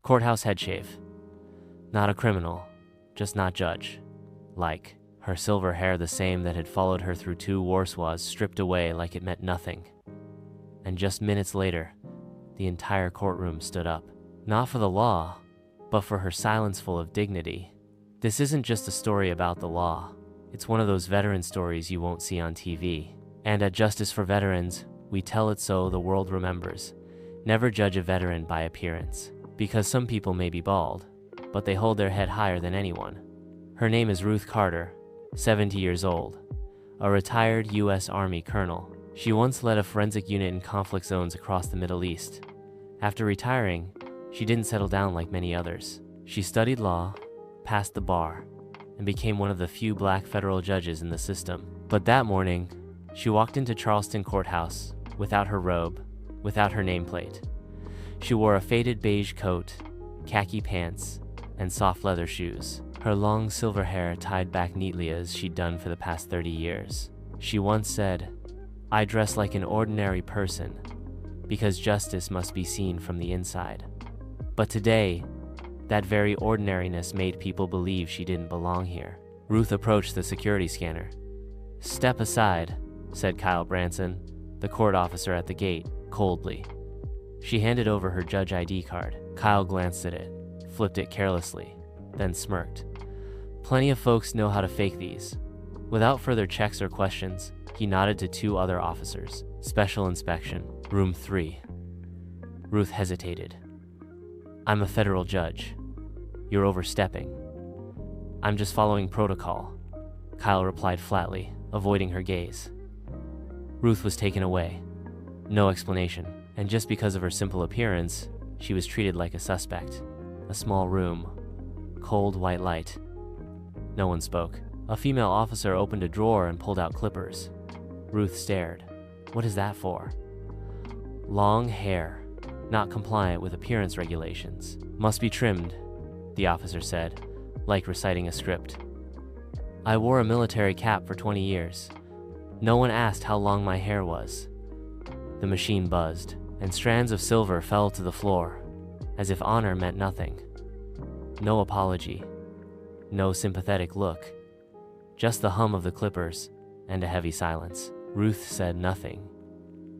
Courthouse head shave. Not a criminal, just not judge. Like, her silver hair the same that had followed her through 2 Warsaws stripped away like it meant nothing. And just minutes later, the entire courtroom stood up. Not for the law, but for her silence full of dignity. This isn't just a story about the law. It's one of those veteran stories you won't see on TV. And at Justice for Veterans, we tell it so the world remembers. Never judge a veteran by appearance. Because some people may be bald, but they hold their head higher than anyone. Her name is Ruth Carter, 70 years old, a retired U.S. Army colonel. She once led a forensic unit in conflict zones across the Middle East. After retiring, she didn't settle down like many others. She studied law, passed the bar, and became one of the few black federal judges in the system. But that morning, she walked into Charleston Courthouse without her robe, without her nameplate. She wore a faded beige coat, khaki pants, and soft leather shoes. Her long silver hair tied back neatly as she'd done for the past 30 years. She once said, "I dress like an ordinary person, because justice must be seen from the inside." But today, that very ordinariness made people believe she didn't belong here. Ruth approached the security scanner. "Step aside," said Kyle Branson, the court officer at the gate, coldly. She handed over her judge ID card. Kyle glanced at it, flipped it carelessly, then smirked. Plenty of folks know how to fake these. Without further checks or questions, he nodded to 2 other officers. "Special inspection, room 3. Ruth hesitated. "I'm a federal judge. You're overstepping." "I'm just following protocol," Kyle replied flatly, avoiding her gaze. Ruth was taken away. No explanation, and just because of her simple appearance, she was treated like a suspect. A small room, cold white light. No one spoke. A female officer opened a drawer and pulled out clippers. Ruth stared. "What is that for?" "Long hair, not compliant with appearance regulations. Must be trimmed," the officer said, like reciting a script. "I wore a military cap for 20 years. No one asked how long my hair was." The machine buzzed, and strands of silver fell to the floor, as if honor meant nothing. No apology, no sympathetic look, just the hum of the clippers and a heavy silence. Ruth said nothing,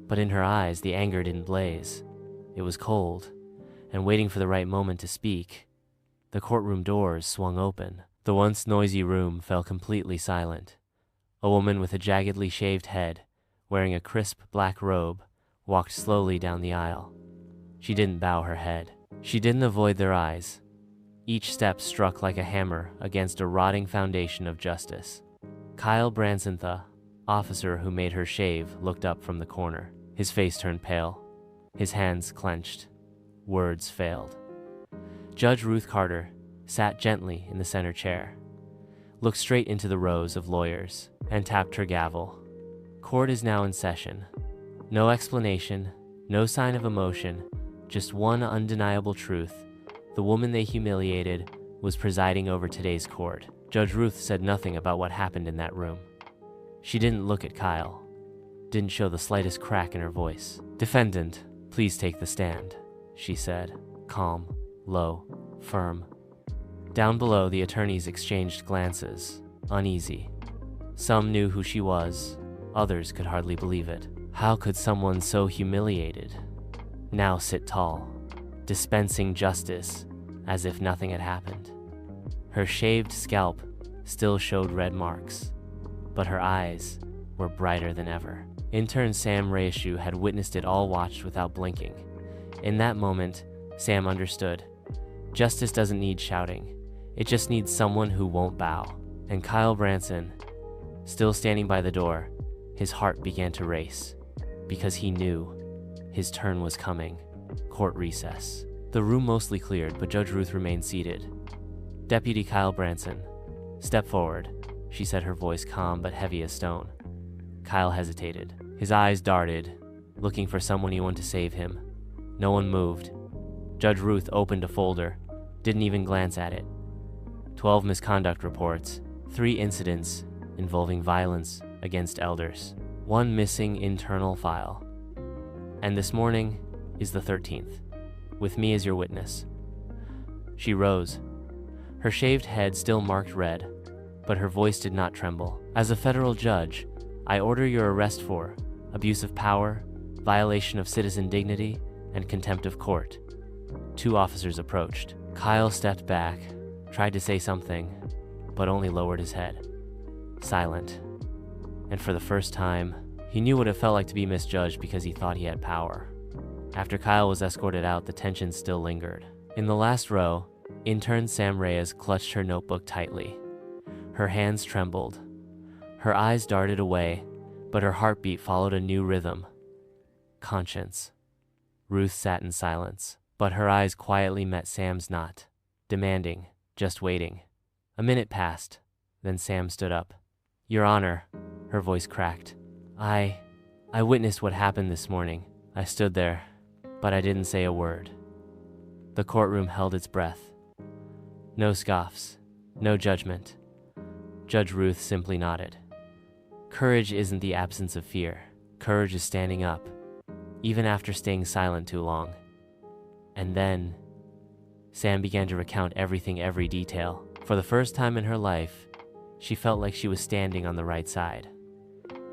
but in her eyes the anger didn't blaze. It was cold, and waiting for the right moment to speak, the courtroom doors swung open. The once noisy room fell completely silent. A woman with a jaggedly shaved head, wearing a crisp black robe, walked slowly down the aisle. She didn't bow her head. She didn't avoid their eyes. Each step struck like a hammer against a rotting foundation of justice. Kyle Branson, the officer who made her shave, looked up from the corner. His face turned pale. His hands clenched. Words failed. Judge Ruth Carter sat gently in the center chair, looked straight into the rows of lawyers, and tapped her gavel. Court is now in session. No explanation, no sign of emotion, just one undeniable truth. The woman they humiliated was presiding over today's court. Judge Ruth said nothing about what happened in that room. She didn't look at Kyle, didn't show the slightest crack in her voice. "Defendant, please take the stand," she said, calm, low, firm. Down below, the attorneys exchanged glances, uneasy. Some knew who she was, others could hardly believe it. How could someone so humiliated now sit tall, dispensing justice as if nothing had happened? Her shaved scalp still showed red marks, but her eyes were brighter than ever. Intern Sam Reishu had witnessed it all, watched without blinking. In that moment, Sam understood. Justice doesn't need shouting. It just needs someone who won't bow. And Kyle Branson, still standing by the door, his heart began to race, because he knew his turn was coming. Court recess. The room mostly cleared, but Judge Ruth remained seated. "Deputy Kyle Branson, step forward," she said, her voice calm but heavy as stone. Kyle hesitated. His eyes darted, looking for someone he wanted to save him. No one moved. Judge Ruth opened a folder, didn't even glance at it. 12 misconduct reports, 3 incidents involving violence against elders, 1 missing internal file. And this morning is the 13th, with me as your witness. She rose, her shaved head still marked red, but her voice did not tremble. "As a federal judge, I order your arrest for abuse of power, violation of citizen dignity, and contempt of court." 2 officers approached. Kyle stepped back, tried to say something, but only lowered his head. Silent. And for the first time, he knew what it felt like to be misjudged because he thought he had power. After Kyle was escorted out, the tension still lingered. In the last row, intern Sam Reyes clutched her notebook tightly. Her hands trembled. Her eyes darted away, but her heartbeat followed a new rhythm. Conscience. Ruth sat in silence, but her eyes quietly met Sam's, not demanding, just waiting. A minute passed, then Sam stood up. "Your Honor," her voice cracked. I witnessed what happened this morning. I stood there, but I didn't say a word." The courtroom held its breath. No scoffs, no judgment. Judge Ruth simply nodded. Courage isn't the absence of fear. Courage is standing up, even after staying silent too long. And then, Sam began to recount everything, every detail. For the first time in her life, she felt like she was standing on the right side.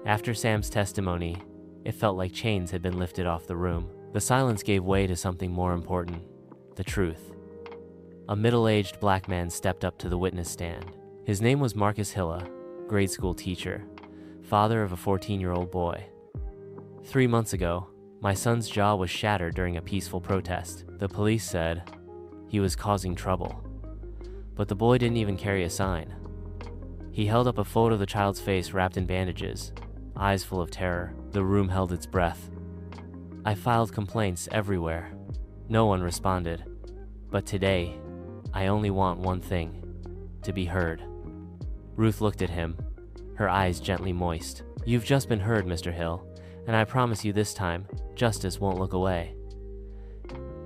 After Sam's testimony, it felt like chains had been lifted off the room. The silence gave way to something more important: the truth. A middle-aged black man stepped up to the witness stand. His name was Marcus Hilla, grade school teacher, father of a 14-year-old boy. 3 months ago, my son's jaw was shattered during a peaceful protest. The police said he was causing trouble, but the boy didn't even carry a sign. He held up a photo of the child's face wrapped in bandages, eyes full of terror. The room held its breath. I filed complaints everywhere. No one responded. But today, I only want one thing: to be heard. Ruth looked at him, her eyes gently moist. "You've just been heard, Mr. Hill, and I promise you this time, justice won't look away."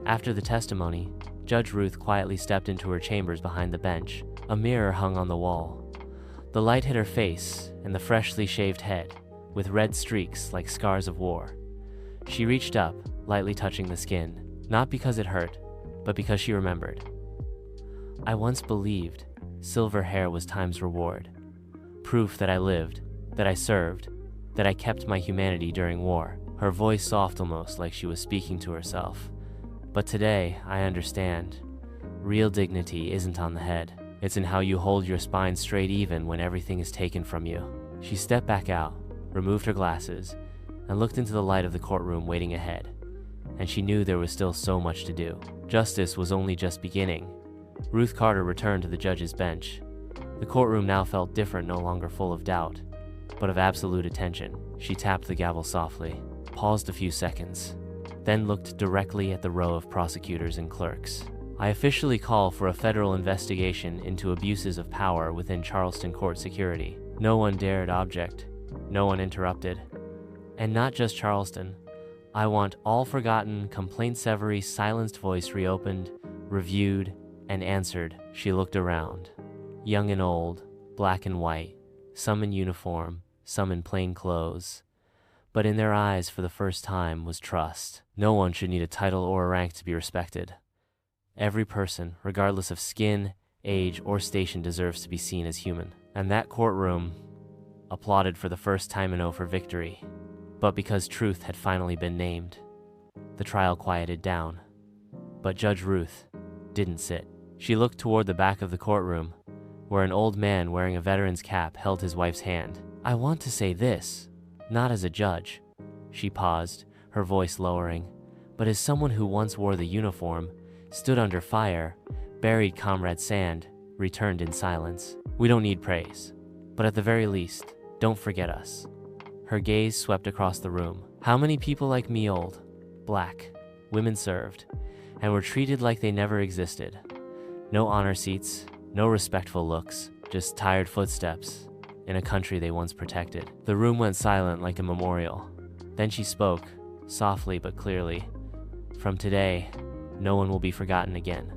After the testimony, Judge Ruth quietly stepped into her chambers behind the bench. A mirror hung on the wall. The light hit her face and the freshly shaved head, with red streaks like scars of war. She reached up, lightly touching the skin, not because it hurt, but because she remembered. "I once believed silver hair was time's reward. Proof that I lived, that I served, that I kept my humanity during war." Her voice soft, almost like she was speaking to herself. "But today, I understand. Real dignity isn't on the head. It's in how you hold your spine straight even when everything is taken from you." She stepped back out, removed her glasses, and looked into the light of the courtroom waiting ahead. And she knew there was still so much to do. Justice was only just beginning. Ruth Carter returned to the judge's bench. The courtroom now felt different, no longer full of doubt, but of absolute attention. She tapped the gavel softly, paused a few seconds, then looked directly at the row of prosecutors and clerks. "I officially call for a federal investigation into abuses of power within Charleston court security." No one dared object. No one interrupted. And not just Charleston. I want all forgotten complaints every silenced voice reopened, reviewed, and answered. She looked around. Young and old, black and white, some in uniform, some in plain clothes. But in their eyes, for the first time, was trust. No one should need a title or a rank to be respected. Every person, regardless of skin, age, or station, deserves to be seen as human. And that courtroom applauded for the first time in for victory. But because truth had finally been named, the trial quieted down. But Judge Ruth didn't sit. She looked toward the back of the courtroom, where an old man wearing a veteran's cap held his wife's hand. "I want to say this, not as a judge," she paused, her voice lowering, "but as someone who once wore the uniform, stood under fire, buried Comrade Sand, returned in silence. We don't need praise, but at the very least, don't forget us." Her gaze swept across the room. How many people like me, old, black, women served, and were treated like they never existed? No honor seats, no respectful looks, just tired footsteps in a country they once protected. The room went silent like a memorial. Then she spoke, softly but clearly. "From today, no one will be forgotten again.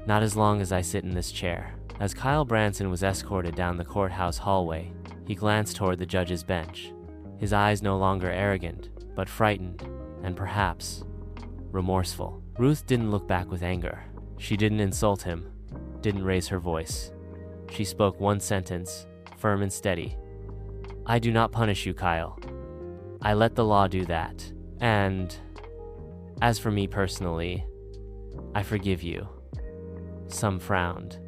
Not as long as I sit in this chair." As Kyle Branson was escorted down the courthouse hallway, he glanced toward the judge's bench, his eyes no longer arrogant, but frightened, and perhaps remorseful. Ruth didn't look back with anger. She didn't insult him, didn't raise her voice. She spoke one sentence, firm and steady. I do not punish you, Kyle. I let the law do that. And as for me personally, I forgive you. Some frowned,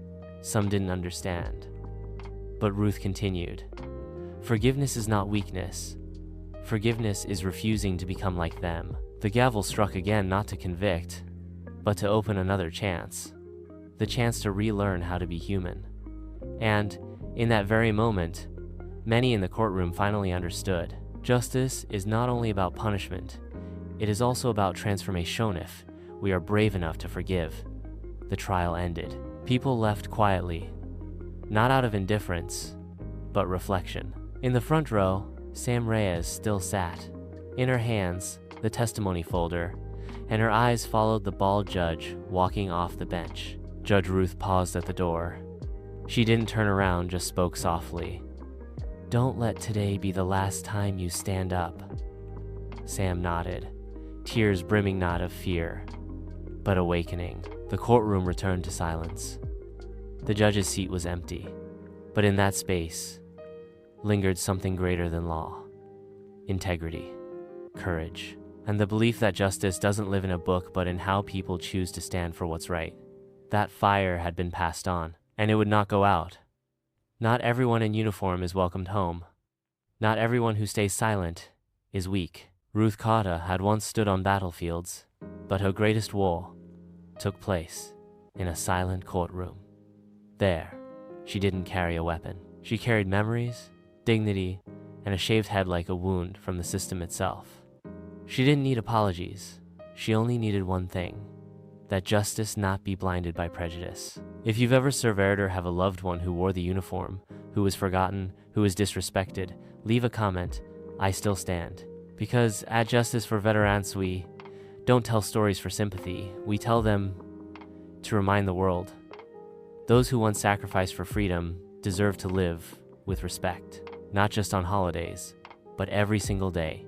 some didn't understand. But Ruth continued. Forgiveness is not weakness. Forgiveness is refusing to become like them. The gavel struck again, not to convict, but to open another chance. The chance to relearn how to be human. And, in that very moment, many in the courtroom finally understood. Justice is not only about punishment, it is also about transformation if we are brave enough to forgive. The trial ended. People left quietly, not out of indifference, but reflection. In the front row, Sam Reyes still sat. In her hands, the testimony folder, and her eyes followed the bald judge walking off the bench. Judge Ruth paused at the door. She didn't turn around, just spoke softly. Don't let today be the last time you stand up. Sam nodded, tears brimming not of fear, but awakening. The courtroom returned to silence. The judge's seat was empty, but in that space lingered something greater than law. Integrity, courage, and the belief that justice doesn't live in a book but in how people choose to stand for what's right. That fire had been passed on, and it would not go out. Not everyone in uniform is welcomed home. Not everyone who stays silent is weak. Ruth Cotta had once stood on battlefields, but her greatest war took place in a silent courtroom. There, she didn't carry a weapon. She carried memories, dignity, and a shaved head like a wound from the system itself. She didn't need apologies. She only needed one thing: that justice not be blinded by prejudice. If you've ever surveyed or have a loved one who wore the uniform, who was forgotten, who was disrespected, leave a comment. I still stand. Because at Justice for Veterans, we don't tell stories for sympathy. We tell them to remind the world. Those who once sacrificed for freedom deserve to live with respect, not just on holidays, but every single day.